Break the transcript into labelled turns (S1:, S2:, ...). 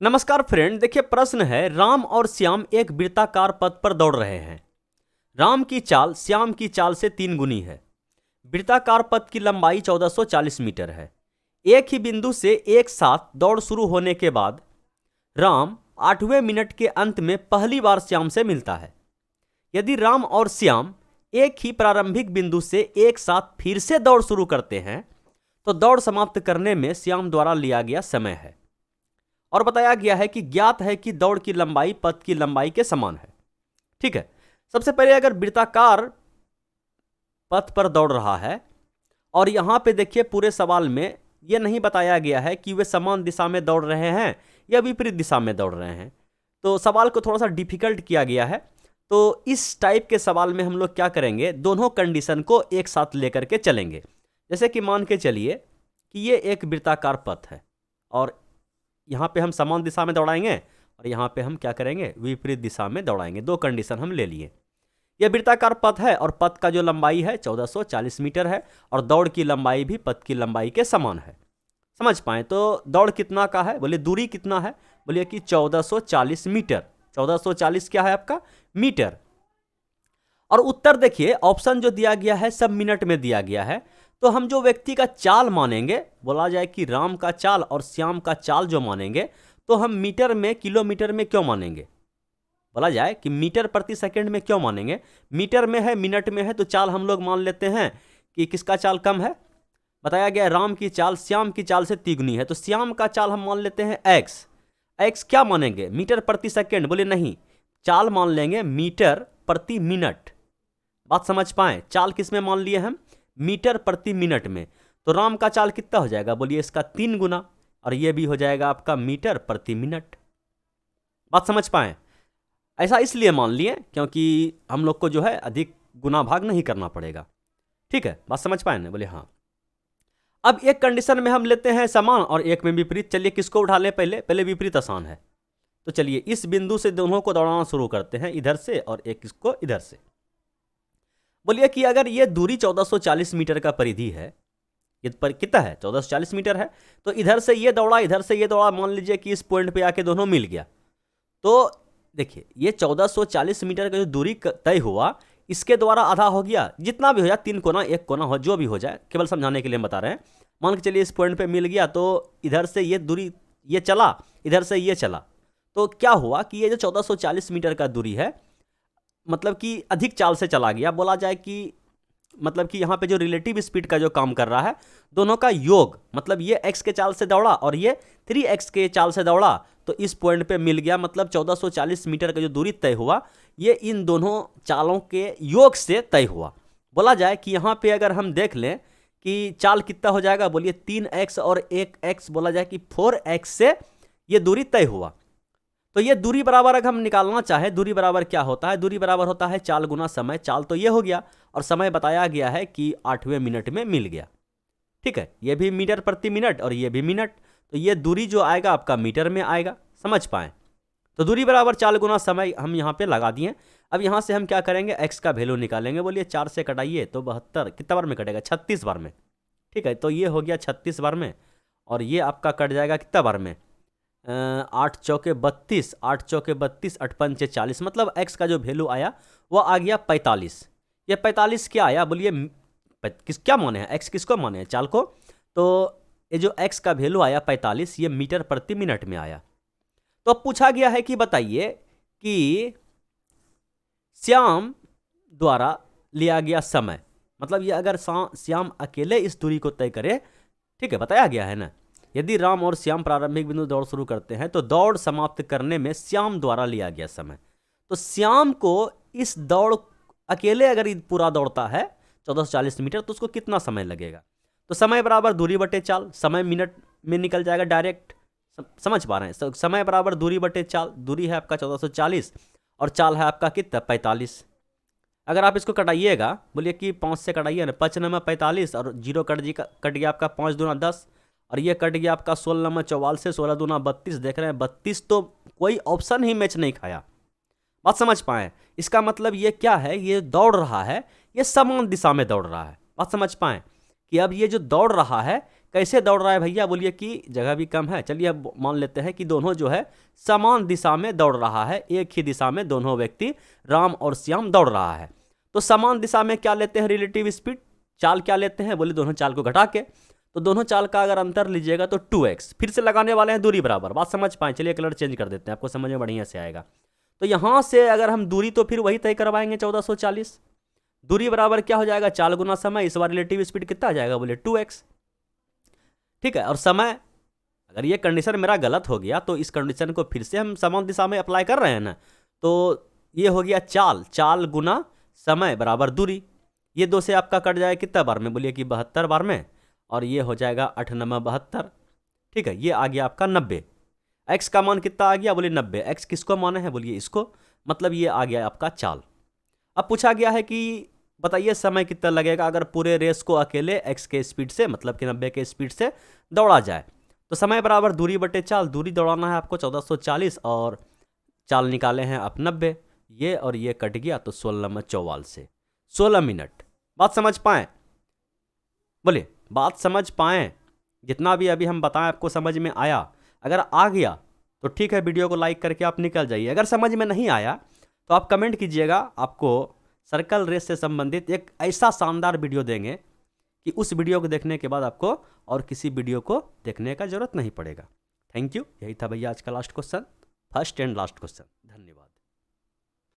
S1: नमस्कार फ्रेंड, देखिए प्रश्न है, राम और श्याम एक वृत्ताकार पथ पर दौड़ रहे हैं। राम की चाल श्याम की चाल से 3 गुनी है। वृत्ताकार पथ की लंबाई 1440 मीटर है। एक ही बिंदु से एक साथ दौड़ शुरू होने के बाद राम 8वें मिनट के अंत में पहली बार श्याम से मिलता है। यदि राम और श्याम एक ही प्रारंभिक बिंदु से एक साथ फिर से दौड़ शुरू करते हैं तो दौड़ समाप्त करने में श्याम द्वारा लिया गया समय है। और बताया गया है कि ज्ञात है कि दौड़ की लंबाई पथ की लंबाई के समान है। ठीक है, सबसे पहले अगर वृत्ताकार पथ पर दौड़ रहा है और यहां पे देखिए पूरे सवाल में यह नहीं बताया गया है कि वे समान दिशा में दौड़ रहे हैं या विपरीत दिशा में दौड़ रहे हैं, तो सवाल को थोड़ा सा डिफिकल्ट किया गया है। तो इस टाइप के सवाल में हम लोग क्या करेंगे, दोनों कंडीशन को एक साथ लेकर के चलेंगे। जैसे कि मान के चलिए कि ये एक वृत्ताकार पथ है और यहाँ पे हम समान दिशा में दौड़ाएंगे और यहाँ पे हम क्या करेंगे, विपरीत दिशा में दौड़ाएंगे। दो कंडीशन हम ले लिए। यह वृत्ताकार पथ है और पथ का जो लंबाई है 1440 मीटर है और दौड़ की लंबाई भी पथ की लंबाई के समान है। समझ पाए? तो दौड़ कितना का है, बोले दूरी कितना है, बोलिए कि 1440 मीटर। 1440 क्या है आपका, मीटर। और उत्तर देखिए ऑप्शन जो दिया गया है सब मिनट में दिया गया है। तो हम जो व्यक्ति का चाल मानेंगे, बोला जाए कि राम का चाल और श्याम का चाल जो मानेंगे, तो हम मीटर में किलोमीटर में क्यों मानेंगे, बोला जाए कि मीटर प्रति सेकंड में क्यों मानेंगे। मीटर में है, मिनट में है, तो चाल हम लोग मान लेते हैं कि किसका चाल कम है। बताया गया राम की चाल श्याम की चाल से तिगुनी है, तो श्याम का चाल हम मान लेते हैं एक्स। एक्स क्या मानेंगे, मीटर प्रति सेकंड, बोले नहीं, चाल मान लेंगे मीटर प्रति मिनट। बात समझ पाए? चाल किस में मान लिए हम, मीटर प्रति मिनट में। तो राम का चाल कितना हो जाएगा, बोलिए इसका 3 गुना, और ये भी हो जाएगा आपका मीटर प्रति मिनट। बात समझ पाए? ऐसा इसलिए मान लिए क्योंकि हम लोग को जो है अधिक गुना भाग नहीं करना पड़ेगा। ठीक है, बात समझ पाए ना? बोले हाँ। अब एक कंडीशन में हम लेते हैं समान और एक में विपरीत। चलिए किसको उठा ले, पहले विपरीत आसान है। तो चलिए इस बिंदु से दोनों को दौड़ाना शुरू करते हैं, इधर से और एक इसको इधर से। बोलिए कि अगर ये दूरी 1440 मीटर का परिधि है, ये पर कितना है, 1440 मीटर है, तो इधर से ये दौड़ा इधर से ये दौड़ा, मान लीजिए कि इस पॉइंट पे आके दोनों मिल गया। तो देखिए ये 1440 मीटर का जो दूरी तय हुआ, इसके द्वारा आधा हो गया, जितना भी हो जाए, 3 कोना 1 कोना हो, जो भी हो जाए, केवल समझाने के लिए हम बता रहे हैं। मान के चलिए इस पॉइंट पे मिल गया, तो इधर से ये दूरी ये चला, इधर से ये चला, तो क्या हुआ कि ये जो 1440 मीटर का दूरी है, मतलब कि अधिक चाल से चला गया। बोला जाए कि मतलब कि यहाँ पे जो रिलेटिव स्पीड का जो काम कर रहा है, दोनों का योग, मतलब ये x के चाल से दौड़ा और ये 3x के चाल से दौड़ा, तो इस पॉइंट पे मिल गया। मतलब 1440 मीटर का जो दूरी तय हुआ, ये इन दोनों चालों के योग से तय हुआ। बोला जाए कि यहाँ पे अगर हम देख लें कि चाल कितना हो जाएगा, बोलिए 3x और 1x, बोला जाए कि 4x से ये दूरी तय हुआ। तो ये दूरी बराबर अगर हम निकालना चाहे, दूरी बराबर क्या होता है, दूरी बराबर होता है चाल गुना समय। चाल तो ये हो गया और समय बताया गया है कि 8वें मिनट में मिल गया। ठीक है, ये भी मीटर प्रति मिनट और ये भी मिनट, तो ये दूरी जो आएगा आपका मीटर में आएगा। समझ पाए? तो दूरी बराबर चाल गुना समय हम यहाँ पे लगा दिए। अब यहाँ से हम क्या करेंगे, एक्स का वैल्यू निकालेंगे। बोलिए 4 से कटाइए तो 72, कितना बार में कटेगा, 36 बार में। ठीक है, तो ये हो गया 36 बार में, और ये आपका कट जाएगा कितना बार में, 8 चौके 32, 8 चौके 32, 8 पंचे 40, मतलब x का जो वैल्यू आया वो आ गया 45। ये 45 क्या आया, बोलिए क्या माने हैं, x किसको माने हैं, चाल को। तो ये जो x का वैल्यू आया 45, ये मीटर प्रति मिनट में आया। तो अब पूछा गया है कि बताइए कि श्याम द्वारा लिया गया समय, मतलब ये अगर श्याम अकेले इस दूरी को तय करे, ठीक है, बताया गया है ना, यदि राम और श्याम प्रारंभिक बिंदु दौड़ शुरू करते हैं तो दौड़ समाप्त करने में श्याम द्वारा लिया गया समय। तो श्याम को इस दौड़ अकेले अगर पूरा दौड़ता है 1440 मीटर, तो उसको कितना समय लगेगा। तो समय बराबर दूरी बटे चाल, समय मिनट में निकल जाएगा डायरेक्ट। समझ पा रहे हैं? समय बराबर दूरी बटे चाल, दूरी है आपका 1440 और चाल है आपका कितना, 45। अगर आप इसको कटाइएगा, बोलिए कि 5 से कटाइए ना, 5 नंबर 45 और 0 कट गया आपका, 5 दूना 10 और ये कट गया आपका 16 नंबर 44 से, 16 दूना 32। देख रहे हैं 32, तो कोई ऑप्शन ही मैच नहीं खाया। बात समझ पाए? इसका मतलब ये क्या है, ये दौड़ रहा है, ये समान दिशा में दौड़ रहा है। बात समझ पाए कि अब ये जो दौड़ रहा है कैसे दौड़ रहा है भैया, बोलिए कि जगह भी कम है। चलिए अब मान लेते हैं कि दोनों जो है समान दिशा में दौड़ रहा है, एक ही दिशा में दोनों व्यक्ति राम और श्याम दौड़ रहा है। तो समान दिशा में क्या लेते हैं रिलेटिव स्पीड, चाल क्या लेते हैं, बोले दोनों चाल को घटा के। तो दोनों चाल का अगर अंतर लीजिएगा तो 2x, फिर से लगाने वाले हैं दूरी बराबर, बात समझ पाए। चलिए कलर चेंज कर देते हैं, आपको समझ में बढ़िया से आएगा। तो यहाँ से अगर हम दूरी तो फिर वही तय करवाएंगे 1440, दूरी बराबर क्या हो जाएगा, चाल गुना समय। इस बार रिलेटिव स्पीड कितना आ जाएगा, बोले 2x, ठीक है। और समय, अगर ये कंडीशन मेरा गलत हो गया तो इस कंडीशन को फिर से हम समान दिशा में अप्लाई कर रहे हैं ना, तो ये हो गया चाल, चाल गुना समय बराबर दूरी। ये 2 से आपका कट जाएगा कितना बार में, बोलिए कि 72 बार में, और ये हो जाएगा 8 9 72, ठीक है। ये आ गया आपका 90। एक्स का मान कितना आ गया, बोलिए 90। एक्स किसको माने हैं, बोलिए इसको, मतलब ये आ गया आपका चाल। अब पूछा गया है कि बताइए समय कितना लगेगा अगर पूरे रेस को अकेले एक्स के स्पीड से, मतलब कि 90 के स्पीड से दौड़ा जाए। तो समय बराबर दूरी बटे चाल, दूरी दौड़ाना है आपको 1440 और चाल निकाले हैं आप 90, ये और ये कट गया तो 16 44 से 16 मिनट। बात समझ पाए, बोलिए बात समझ पाए, जितना भी अभी हम बताएं आपको समझ में आया। अगर आ गया तो ठीक है, वीडियो को लाइक करके आप निकल जाइए। अगर समझ में नहीं आया तो आप कमेंट कीजिएगा, आपको सर्कल रेस से संबंधित एक ऐसा शानदार वीडियो देंगे कि उस वीडियो को देखने के बाद आपको और किसी वीडियो को देखने का जरूरत नहीं पड़ेगा। थैंक यू, यही था भैया आज का last question, first and last question. धन्यवाद।